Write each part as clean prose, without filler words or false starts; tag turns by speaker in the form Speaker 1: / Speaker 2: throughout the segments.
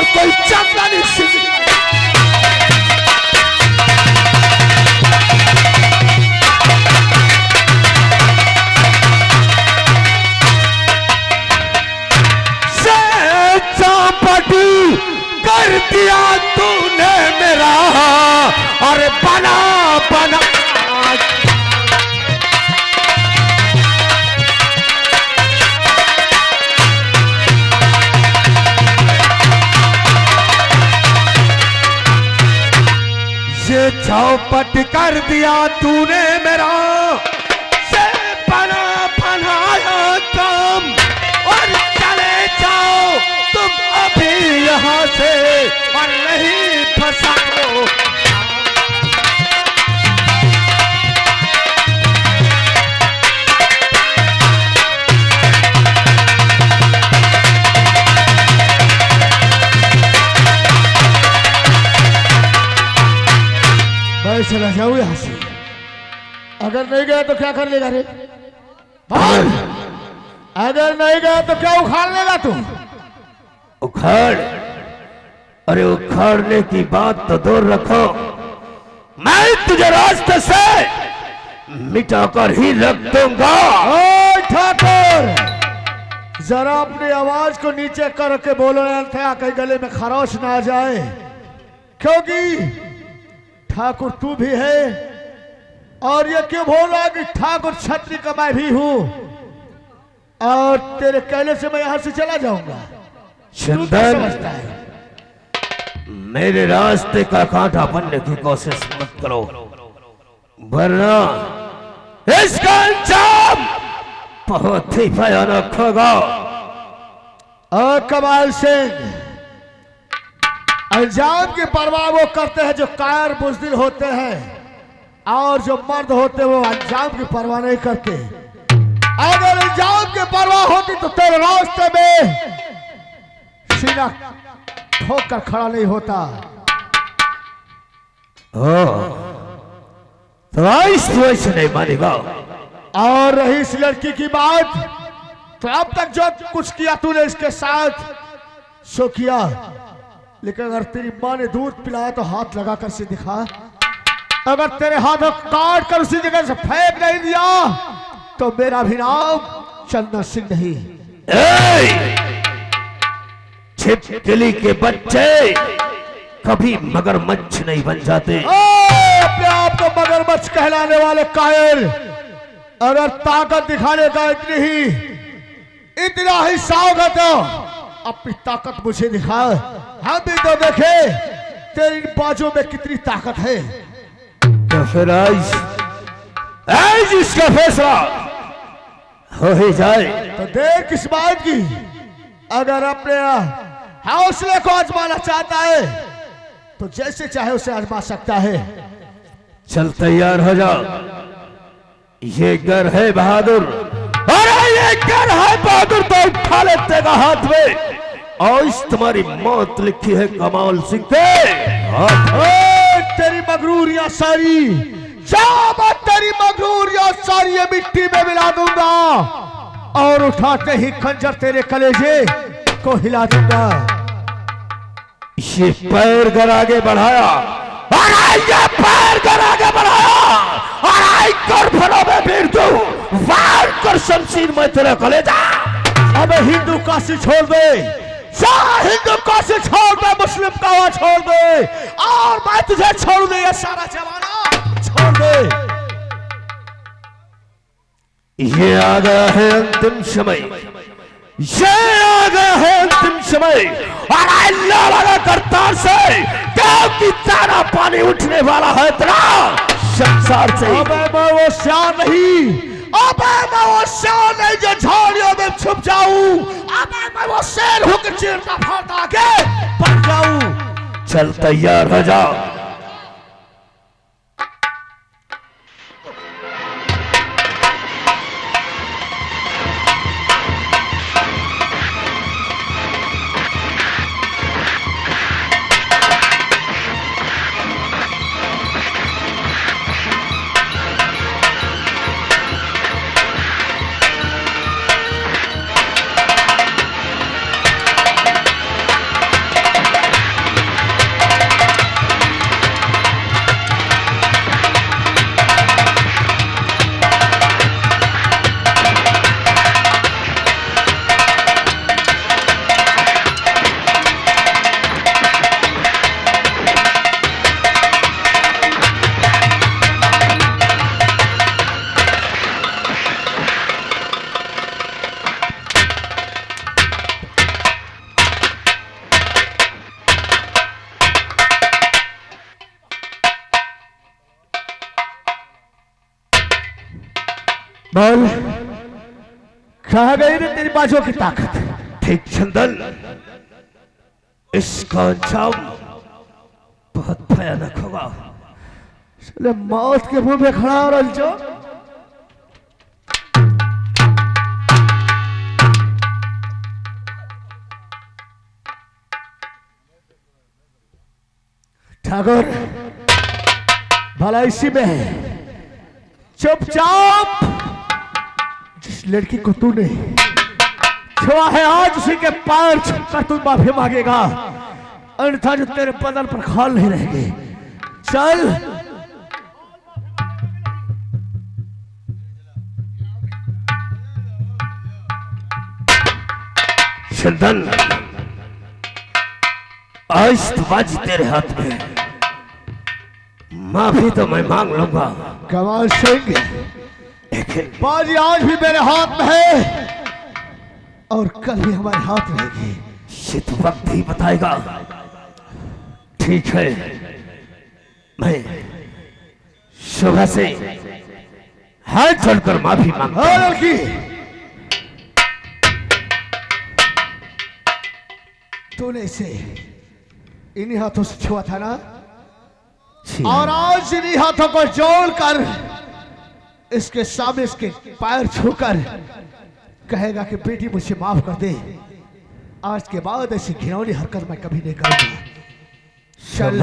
Speaker 1: और कोई चंदन सिंह से चौपटी कर दिया तूने मेरा और बना बना ये चौपट कर दिया तूने मेरा से बना बनाया काम और चले जाओ तुम अभी यहाँ से और नहीं फंसाओ। मैं चला जाऊँ यहाँ से। अगर नहीं गया तो क्या कर लेगा रे? भाग। अगर नहीं गया तो क्या उखाड़ लेगा तुम? उखाड़? अरे उखाड़ने की बात तो दूर रखो, मैं तुझे रास्ते से मिटाकर ही रख दूंगा। ओए ठाकुर, जरा अपनी आवाज को नीचे करके बोलो अन्यथा कहीं गले में खरोश ना आ जाए, क्योंकि ठाकुर तू भी है और ये क्यों बोला कि ठाकुर छत्री का मैं भी हूं और तेरे कहने से मैं यहां से चला जाऊंगा। चंदन, मेरे रास्ते का कांटा बनने की कोशिश मत करो, वरना इसका अंजाम बहुत ही भयानक होगा। और कमाल सिंह, अंजाम की परवाह वो करते हैं जो कायर बुज़दिल होते हैं और जो मर्द होते हैं वो अंजाम की परवाह नहीं करते। अगर अंजाम की परवाह होती तो तेरे रास्ते में सीना ठोक कर खड़ा नहीं होता। तो ऐसे नहीं मानेगा। और रही इस लड़की की बात, तो अब तक जो कुछ किया तूने इसके साथ सो किया, लेकिन अगर तेरी माँ ने दूध पिलाया तो हाथ लगा कर से दिखा। अगर तेरे हाथों काट कर उसी जगह से फेंक नहीं दिया तो मेरा भी नाम चंदन सिंह नहीं। छिपकली के बच्चे कभी मगरमच्छ नहीं बन जाते। अपने आप को मगरमच्छ कहलाने वाले कायर, अगर ताकत दिखाने का इतना ही सावधान हो, अपनी ताकत मुझे दिखा। हम भी तो देखे तेरी बाजू में कितनी ताकत है। तो फिर आज इसका फैसला हो ही जाए। तो देर किस बात की? अगर अपने हौसले को आजमाना चाहता है तो जैसे चाहे उसे आजमा सकता है। चल तैयार हो जाओ, ये घर है बहादुर, अरे ये घर है बहादुर तो उठा लेते का हाथ में। और इस तुम्हारी मौत लिखी है कमाल सिंह के। तेरी मगरूरियां सारी, मैं तेरी मगरूरियां सारी ये मिट्टी में मिला दूंगा और उठाते ही खंजर तेरे कलेजे को हिला दूंगा। ये पैर घर आगे बढ़ाया और ये पैर घर आगे बढ़ाया और आई कर फलों में भीड़ दू वार कर शमशीर में तेरा कलेजा। अब हिंदू काशी छोड़ दे, हिंदू काशी छोड़ दे, मुस्लिम का छोड़ दे और मैं तुझे छोड़ दे, ये सारा जमाना छोड़ दे। ये आ गया है अंतिम समय, ये आ गया है अंतिम समय और अल्लाह वाला करतार से क्योंकि तारा पानी उठने वाला है तेरा संसार से। अबे मैं वो शान नहीं, अबे मैं वो शान नहीं जो झाड़ियों में छुप जाऊं, अबे मैं वो शेर हूं कि चीरता फाड़ता आगे बढ़ जाऊं। चल तैयार हो जाओ। बोल, कहाँ गई रे तेरी बाजों की ताकत?
Speaker 2: ठीक चंदन, इसका अंजाम बहुत भयानक होगा।
Speaker 1: चले मौत के मुंह में खड़ा हो रहा जो। ठाकुर भला इसी में है, चुपचाप जिस लड़की को तूने छुआ है आज उसी के पैर छूकर तू माफी मांगेगा, अन्यथा जो तेरे बदन पर खाल नहीं रहेंगे। चल
Speaker 2: चंदन, आज तो बाजी तेरे हाथ में, माफी तो मैं मांग लूंगा।
Speaker 1: कमाल सिंह,
Speaker 2: लेकिन
Speaker 1: बाजी आज भी मेरे हाथ में है और कल भी हमारे हाथ रहेगी।
Speaker 2: ये तो वक्त ही बताएगा। ठीक है, मैं सुबह से हाथ जोड़कर माफी मांगता हूं।
Speaker 1: लड़की, तूने इसे इन्हीं हाथों से छुआ था ना, और आज इन्हीं हाथों को जोड़कर इसके सामने इसके पैर छूकर कहेगा कि बेटी मुझे माफ कर दे। आज के बाद ऐसी घिनौनी हरकत मैं कभी नहीं करूंगा। चल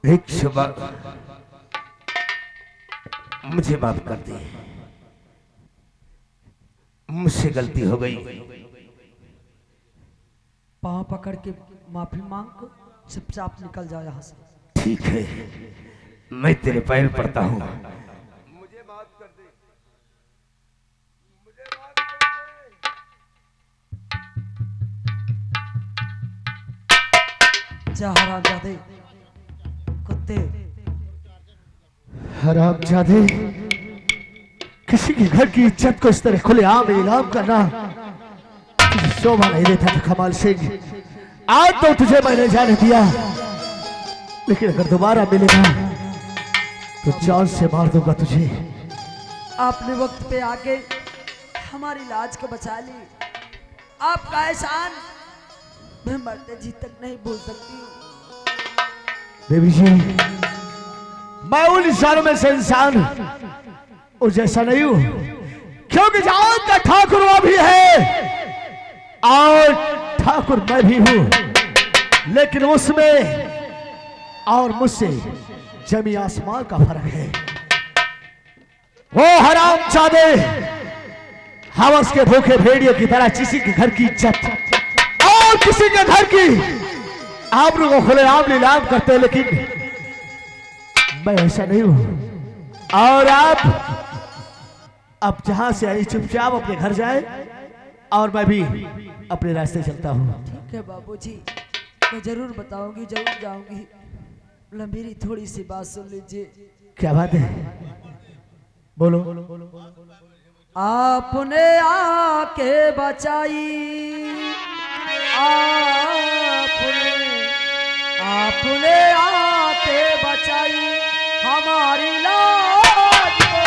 Speaker 2: एक सुबह मुझे माफ कर दे, मुझसे गलती हो गई।
Speaker 3: पाँव पकड़ के माफी मांग को चुपचाप निकल जाओ यहाँ से।
Speaker 2: ठीक है, मैं तेरे पैर पड़ता हूँ।
Speaker 4: मुझे माफ कर दे, मुझे माफ कर दे।
Speaker 3: जा हरामजादे कुत्ते,
Speaker 1: हरामजादे, किसी के घर की इज्जत को इस तरह खुलेआम इलाम करना शोभा नहीं देता था। कमाल सिंह, आज तो तुझे मैंने जाने दिया, लेकिन अगर दोबारा मिलेगा तो जान से मार दूंगा तुझे।
Speaker 3: आपने वक्त पे आके हमारी लाज को बचा ली। आपका एहसान मैं मरते जी तक नहीं भूल सकती हूँ।
Speaker 1: देवी जी, मैं उन इंसानों में से इंसान और जैसा नहीं हूं, क्योंकि जहां तक ठाकुर वो भी है और ठाकुर मैं भी हूं, लेकिन उसमें और मुझसे जमी आसमान का फर्क है। वो हरामजादे हवस के भूखे भेड़ियों की तरह किसी के घर की इज्जत और किसी के घर की आबरू को खुलेआम नीलाम करते, लेकिन मैं ऐसा नहीं हूं। और आप अब जहां से आई चुपचाप अपने घर जाए और मैं भी अपने रास्ते चलता हूं।
Speaker 3: ठीक है बाबूजी, मैं जरूर बताऊंगी, जरूर जाऊंगी। मेरी थोड़ी सी बात सुन लीजिए।
Speaker 1: क्या बात है, बोलो।
Speaker 3: आपने आके बचाई, आपने आके बचाई हमारी लाज को।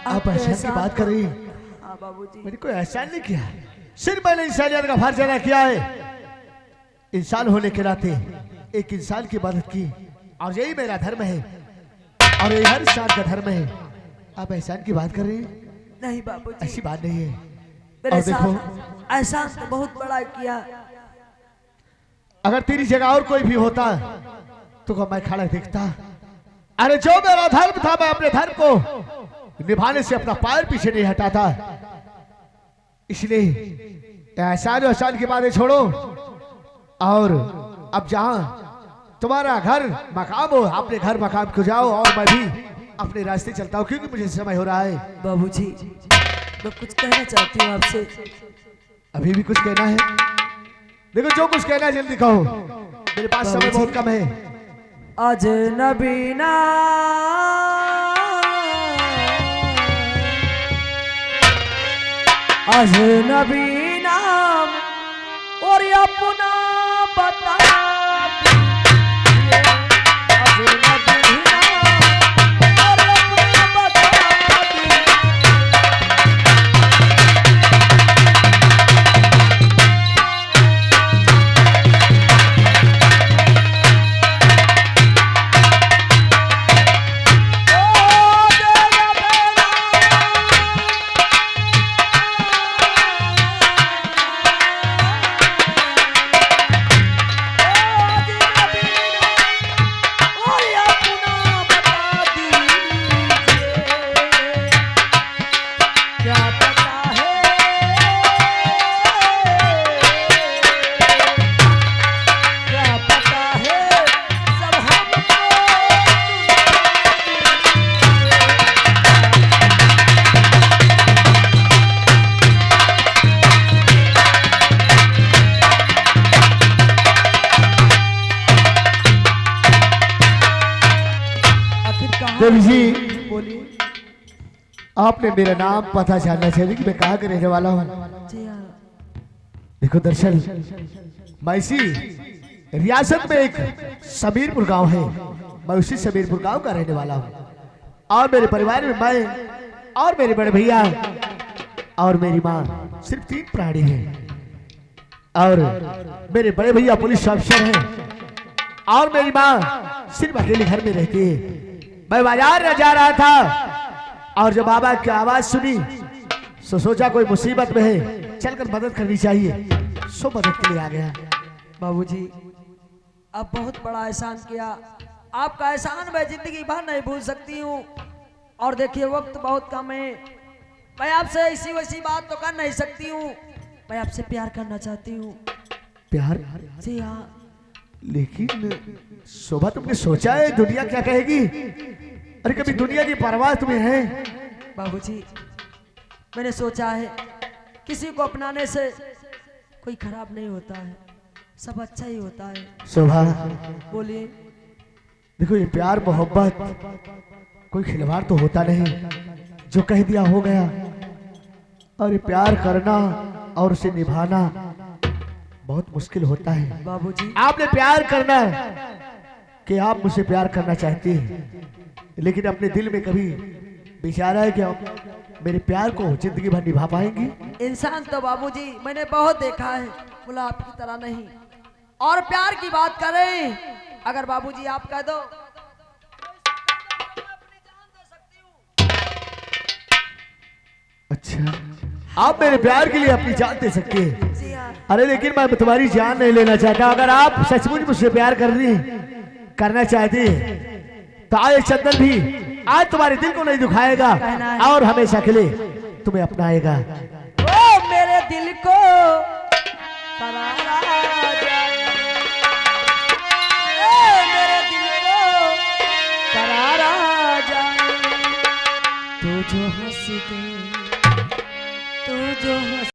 Speaker 1: आप एहसान की बात कर रही हैं?
Speaker 3: हाँ बाबूजी,
Speaker 1: मैंने कोई एहसान नहीं किया, सिर्फ मैंने इंसानियत का फर्ज अदा किया है। इंसान होने के नाते एक इंसान की मदद की, और यही मेरा धर्म है, और यही हर इंसान का धर्म है। आप एहसान की बात कर रहे हैं?
Speaker 3: नहीं बाबूजी,
Speaker 1: ऐसी बात नहीं है।
Speaker 3: मेरे
Speaker 1: और
Speaker 3: साथ एहसान तो बहुत बड़ा किया।
Speaker 1: अगर तेरी जगह और कोई भी होता तो मैं खड़ा दिखता। अरे जो मेरा धर्म था, मैं अपने धर्म को निभाने से अपना पैर पीछे नहीं हटाता। इसलिए एहसान एहसान की बातें छोड़ो, और अब जहां तुम्हारा घर मकाम हो, अपने घर मकाम को जाओ, और मैं भी अपने रास्ते चलता हूँ, क्योंकि मुझे समय हो रहा है।
Speaker 3: बाबूजी, मैं कुछ कहना चाहती हूँ आपसे।
Speaker 1: अभी भी कुछ कहना है? देखो, जो कुछ कहना है जल्दी कहो, मेरे पास समय बहुत कम है।
Speaker 3: अजनबी ना अजनबी नाम और अपना बता दीजिए। अजनबी नाम और अपना बता दीजिए।
Speaker 1: देवी जी,
Speaker 3: बोलिए।
Speaker 1: आपने मेरा नाम पता जानना चाहिए कि मैं कहाँ के रहने वाला हूँ।
Speaker 3: जी हाँ।
Speaker 1: देखो दरअसल मैं इसी रियासत में एक समीरपुर गांव है, मैं उसी समीरपुर गांव का रहने वाला हूँ। और मेरे परिवार में मैं और मेरे बड़े भैया और मेरी माँ, सिर्फ 3 प्राणी हैं। और मेरे बड़े भैया पुलिस अफसर हैं, और मेरी माँ सिर्फ अकेले घर में रहती है। मैं बाजार जा रहा था, और जब बाबा की आवाज सुनी तो सोचा कोई मुसीबत में है, चलकर मदद करनी चाहिए, सो मदद के लिए आ गया।
Speaker 3: बाबूजी, आप बहुत बड़ा एहसान किया। आपका एहसान मैं जिंदगी भर नहीं भूल सकती हूँ। और देखिए, वक्त बहुत कम है, मैं आपसे ऐसी वैसी बात तो कर नहीं सकती हूँ। मैं आपसे प्यार करना चाहती हूँ।
Speaker 1: प्यार?
Speaker 3: जी हाँ।
Speaker 1: लेकिन शोभा, तुमने सोचा है दुनिया क्या कहेगी? अरे कभी दुनिया की परवाह तुम्हें है?
Speaker 3: बाबूजी, मैंने सोचा है किसी को अपनाने से कोई खराब नहीं होता है, सब अच्छा ही होता है।
Speaker 1: शोभा,
Speaker 3: बोलिए।
Speaker 1: देखो, ये प्यार मोहब्बत कोई खिलवाड़ तो होता नहीं, जो कह दिया हो गया। और ये प्यार करना और उसे निभाना बहुत मुश्किल होता है।
Speaker 3: बाबूजी,
Speaker 1: आपने प्यार करना कि आप मुझसे प्यार करना चाहती हैं, लेकिन अपने दिल में कभी विचारा है कि आप मेरे प्यार को जिंदगी भर निभा पाएंगी?
Speaker 3: इंसान तो बाबूजी मैंने बहुत देखा है, बोला आपकी तरह नहीं। और प्यार की बात करें, अगर बाबूजी आप कह दो,
Speaker 1: अच्छा, आप मेरे प्यार के लिए अपनी जान दे सकती हैं।
Speaker 3: जी हाँ।
Speaker 1: अरे लेकिन मैं तुम्हारी जान नहीं लेना चाहता। अगर आप सचमुच मुझसे प्यार करना चाहती हैं, तो आज चंदन भी आज तुम्हारे दिल को नहीं दुखाएगा, और हमेशा के लिए तुम्हें अपनाएगा।
Speaker 3: ओ मेरे दिल को करारा जाए, मेरे दिल को करारा जाए, तू जो हंस दे, तू जो हंस